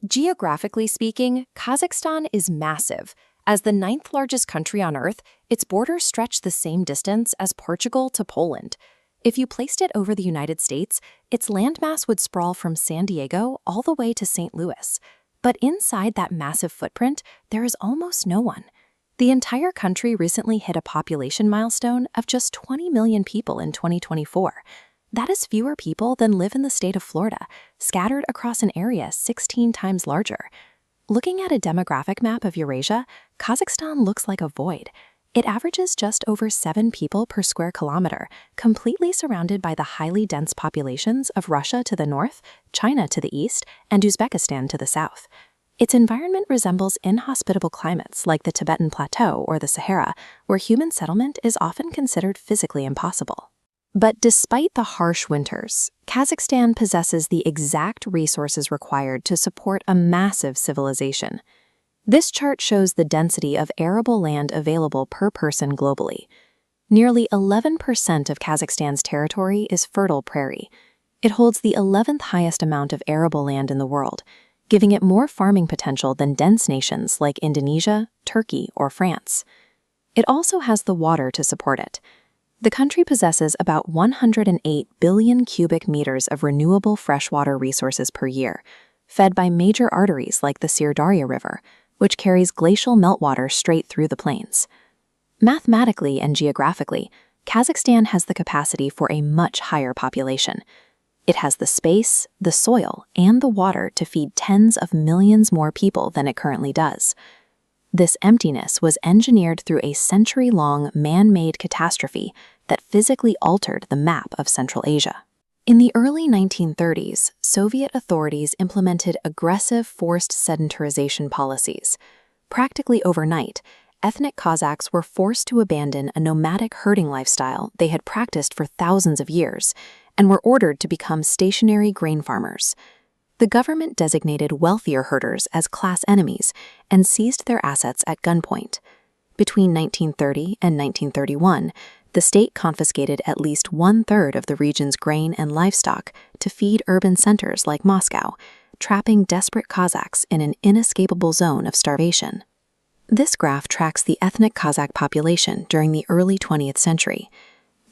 Geographically speaking, Kazakhstan is massive. As the ninth largest country on Earth, its borders stretch the same distance as Portugal to Poland. If you placed it over the United States, its landmass would sprawl from San Diego all the way to St. Louis. But inside that massive footprint, there is almost no one. The entire country recently hit a population milestone of just 20 million people in 2024. That is fewer people than live in the state of Florida, scattered across an area 16 times larger. Looking at a demographic map of Eurasia, Kazakhstan looks like a void. It averages just over 7 people per square kilometer, completely surrounded by the highly dense populations of Russia to the north, China to the east, and Uzbekistan to the south. Its environment resembles inhospitable climates like the Tibetan Plateau or the Sahara, where human settlement is often considered physically impossible. But despite the harsh winters, Kazakhstan possesses the exact resources required to support a massive civilization. This chart shows the density of arable land available per person globally. Nearly 11% of Kazakhstan's territory is fertile prairie. It holds the 11th highest amount of arable land in the world, giving it more farming potential than dense nations like Indonesia, Turkey, or France. It also has the water to support it. The country possesses about 108 billion cubic meters of renewable freshwater resources per year, fed by major arteries like the Sirdarya River, which carries glacial meltwater straight through the plains. Mathematically and geographically, Kazakhstan has the capacity for a much higher population. It has the space, the soil, and the water to feed tens of millions more people than it currently does. This emptiness was engineered through a century-long man-made catastrophe that physically altered the map of Central Asia. In the early 1930s, Soviet authorities implemented aggressive forced sedentarization policies. Practically overnight, ethnic Kazakhs were forced to abandon a nomadic herding lifestyle they had practiced for thousands of years and were ordered to become stationary grain farmers. The government designated wealthier herders as class enemies and seized their assets at gunpoint. Between 1930 and 1931, the state confiscated at least 1/3 of the region's grain and livestock to feed urban centers like Moscow, trapping desperate Kazakhs in an inescapable zone of starvation. This graph tracks the ethnic Kazakh population during the early 20th century.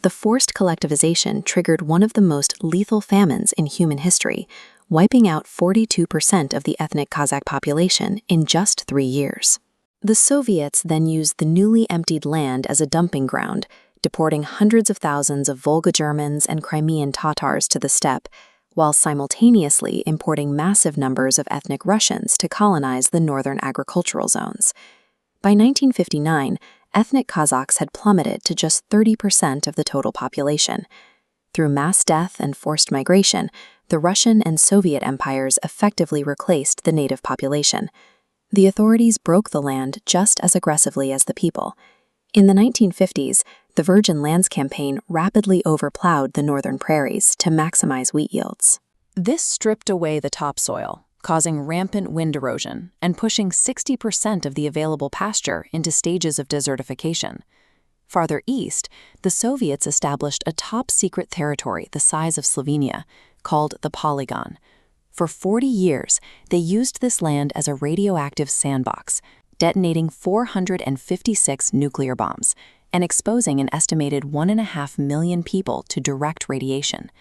The forced collectivization triggered one of the most lethal famines in human history, wiping out 42% of the ethnic Kazakh population in just 3 years. The Soviets then used the newly emptied land as a dumping ground, deporting hundreds of thousands of Volga Germans and Crimean Tatars to the steppe, while simultaneously importing massive numbers of ethnic Russians to colonize the northern agricultural zones. By 1959, ethnic Kazakhs had plummeted to just 30% of the total population. Through mass death and forced migration, the Russian and Soviet empires effectively replaced the native population. The authorities broke the land just as aggressively as the people. In the 1950s, the Virgin Lands Campaign rapidly overplowed the northern prairies to maximize wheat yields. This stripped away the topsoil, causing rampant wind erosion and pushing 60% of the available pasture into stages of desertification. Farther east, the Soviets established a top-secret territory the size of Slovenia, called the Polygon. For 40 years, they used this land as a radioactive sandbox, detonating 456 nuclear bombs and exposing an estimated 1.5 million people to direct radiation.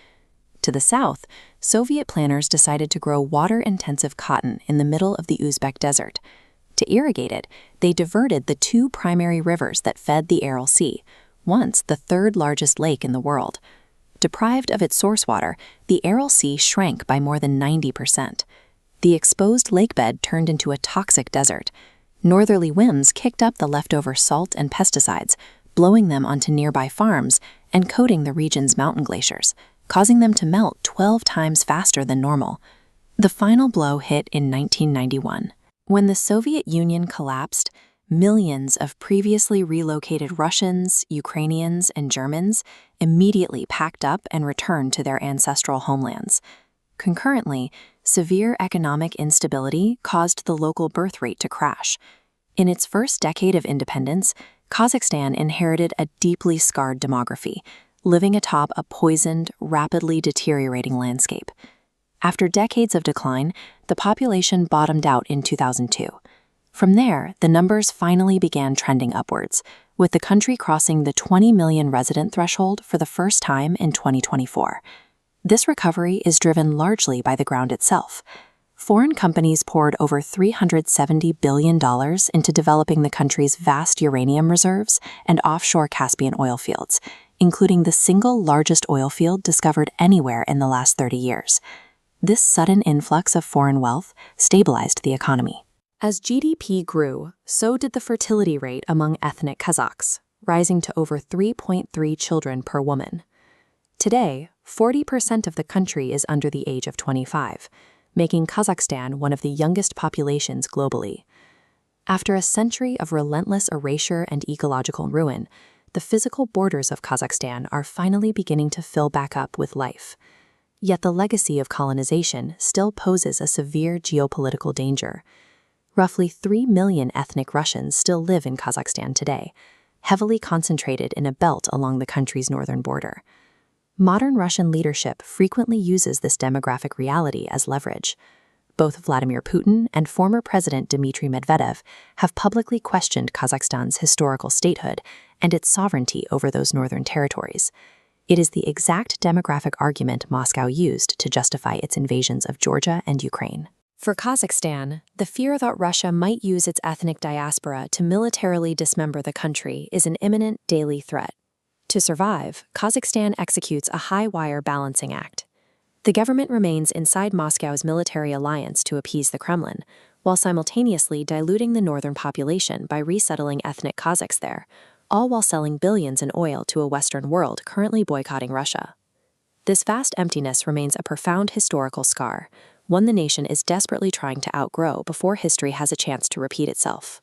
To the south, Soviet planners decided to grow water-intensive cotton in the middle of the Uzbek desert. To irrigate it, they diverted the 2 primary rivers that fed the Aral Sea, once the 3rd largest lake in the world. Deprived of its source water, the Aral Sea shrank by more than 90%. The exposed lakebed turned into a toxic desert. Northerly winds kicked up the leftover salt and pesticides, blowing them onto nearby farms and coating the region's mountain glaciers, causing them to melt 12 times faster than normal. The final blow hit in 1991. When the Soviet Union collapsed, millions of previously relocated Russians, Ukrainians, and Germans immediately packed up and returned to their ancestral homelands. Concurrently, severe economic instability caused the local birth rate to crash. In its first decade of independence, Kazakhstan inherited a deeply scarred demography, living atop a poisoned, rapidly deteriorating landscape. After decades of decline, the population bottomed out in 2002. From there, the numbers finally began trending upwards, with the country crossing the 20 million resident threshold for the first time in 2024. This recovery is driven largely by the ground itself. Foreign companies poured over $370 billion into developing the country's vast uranium reserves and offshore Caspian oil fields, including the single largest oil field discovered anywhere in the last 30 years. This sudden influx of foreign wealth stabilized the economy. As GDP grew, so did the fertility rate among ethnic Kazakhs, rising to over 3.3 children per woman. Today, 40% of the country is under the age of 25, making Kazakhstan one of the youngest populations globally. After a century of relentless erasure and ecological ruin, the physical borders of Kazakhstan are finally beginning to fill back up with life. Yet the legacy of colonization still poses a severe geopolitical danger. Roughly 3 million ethnic Russians still live in Kazakhstan today, heavily concentrated in a belt along the country's northern border. Modern Russian leadership frequently uses this demographic reality as leverage. Both Vladimir Putin and former President Dmitry Medvedev have publicly questioned Kazakhstan's historical statehood and its sovereignty over those northern territories. It is the exact demographic argument Moscow used to justify its invasions of Georgia and Ukraine. For Kazakhstan, the fear that Russia might use its ethnic diaspora to militarily dismember the country is an imminent daily threat. To survive, Kazakhstan executes a high-wire balancing act. The government remains inside Moscow's military alliance to appease the Kremlin, while simultaneously diluting the northern population by resettling ethnic Kazakhs there, all while selling billions in oil to a Western world currently boycotting Russia. This vast emptiness remains a profound historical scar, one the nation is desperately trying to outgrow before history has a chance to repeat itself.